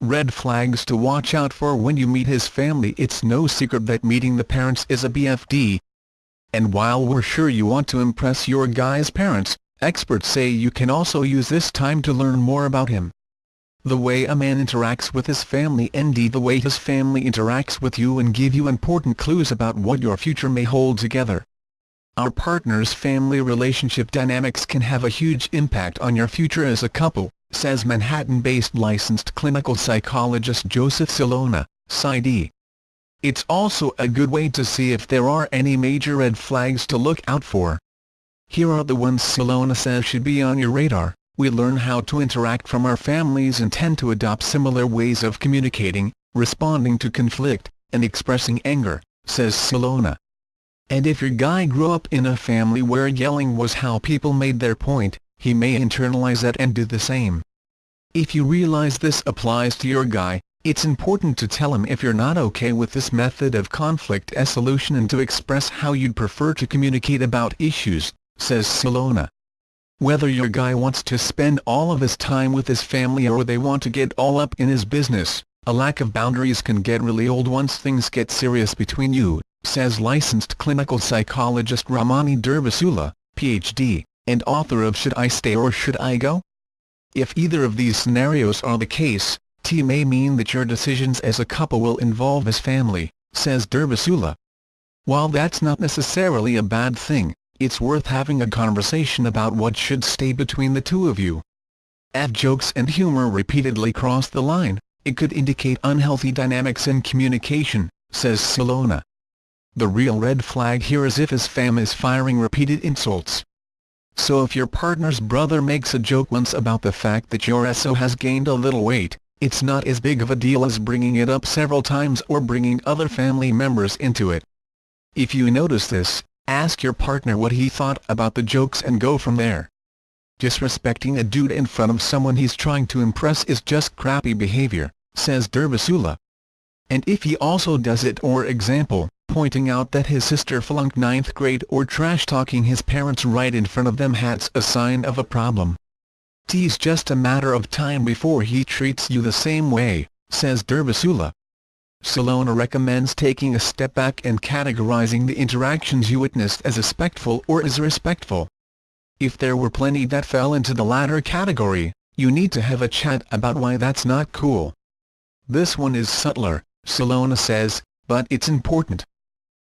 Red flags to watch out for when you meet his family. It's no secret that meeting the parents is a BFD. And while we're sure you want to impress your guy's parents, experts say you can also use this time to learn more about him. The way a man interacts with his family, indeed the way his family interacts with you, and give you important clues about what your future may hold together. Our partner's family relationship dynamics can have a huge impact on your future as a couple, says Manhattan-based licensed clinical psychologist Joseph Silona, PsyD. It's also a good way to see if there are any major red flags to look out for. Here are the ones Silona says should be on your radar. We learn how to interact from our families and tend to adopt similar ways of communicating, responding to conflict, and expressing anger, says Silona. And if your guy grew up in a family where yelling was how people made their point, he may internalize that and do the same. If you realize this applies to your guy, it's important to tell him if you're not okay with this method of conflict resolution and to express how you'd prefer to communicate about issues, says Silona. Whether your guy wants to spend all of his time with his family or they want to get all up in his business, a lack of boundaries can get really old once things get serious between you, says licensed clinical psychologist Ramani Durbasula, Ph.D., and author of Should I Stay or Should I Go? If either of these scenarios are the case, it may mean that your decisions as a couple will involve his family, says Durbasula. While that's not necessarily a bad thing, it's worth having a conversation about what should stay between the two of you. If jokes and humor repeatedly cross the line, it could indicate unhealthy dynamics in communication, says Silona. The real red flag here is if his fam is firing repeated insults. So if your partner's brother makes a joke once about the fact that your SO has gained a little weight, it's not as big of a deal as bringing it up several times or bringing other family members into it. If you notice this, ask your partner what he thought about the jokes and go from there. Disrespecting a dude in front of someone he's trying to impress is just crappy behavior, says Durbasula. And if he also does it, or example, pointing out that his sister flunked 9th grade or trash-talking his parents right in front of them, that's a sign of a problem. It's just a matter of time before he treats you the same way, says Durbasula. Silona recommends taking a step back and categorizing the interactions you witnessed as respectful or as irrespectful. If there were plenty that fell into the latter category, you need to have a chat about why that's not cool. This one is subtler, Silona says, but it's important.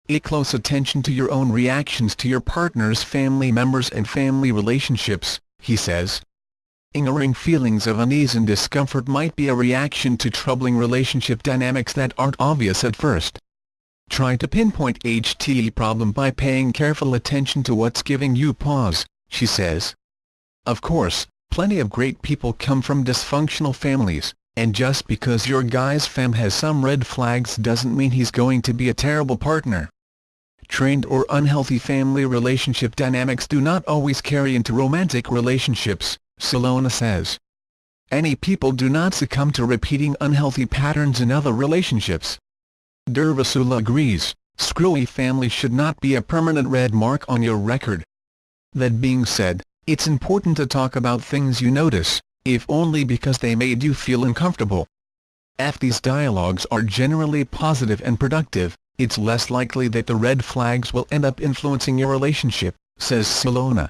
Pay close attention to your own reactions to your partner's family members and family relationships, he says. Ignoring feelings of unease and discomfort might be a reaction to troubling relationship dynamics that aren't obvious at first. Try to pinpoint the problem by paying careful attention to what's giving you pause, she says. Of course, plenty of great people come from dysfunctional families, and just because your guy's fam has some red flags doesn't mean he's going to be a terrible partner. Strained or unhealthy family relationship dynamics do not always carry into romantic relationships, Silona says. Any people do not succumb to repeating unhealthy patterns in other relationships. Durbasula agrees, screwy families should not be a permanent red mark on your record. That being said, it's important to talk about things you notice, if only because they made you feel uncomfortable. If these dialogues are generally positive and productive, it's less likely that the red flags will end up influencing your relationship, says Silona.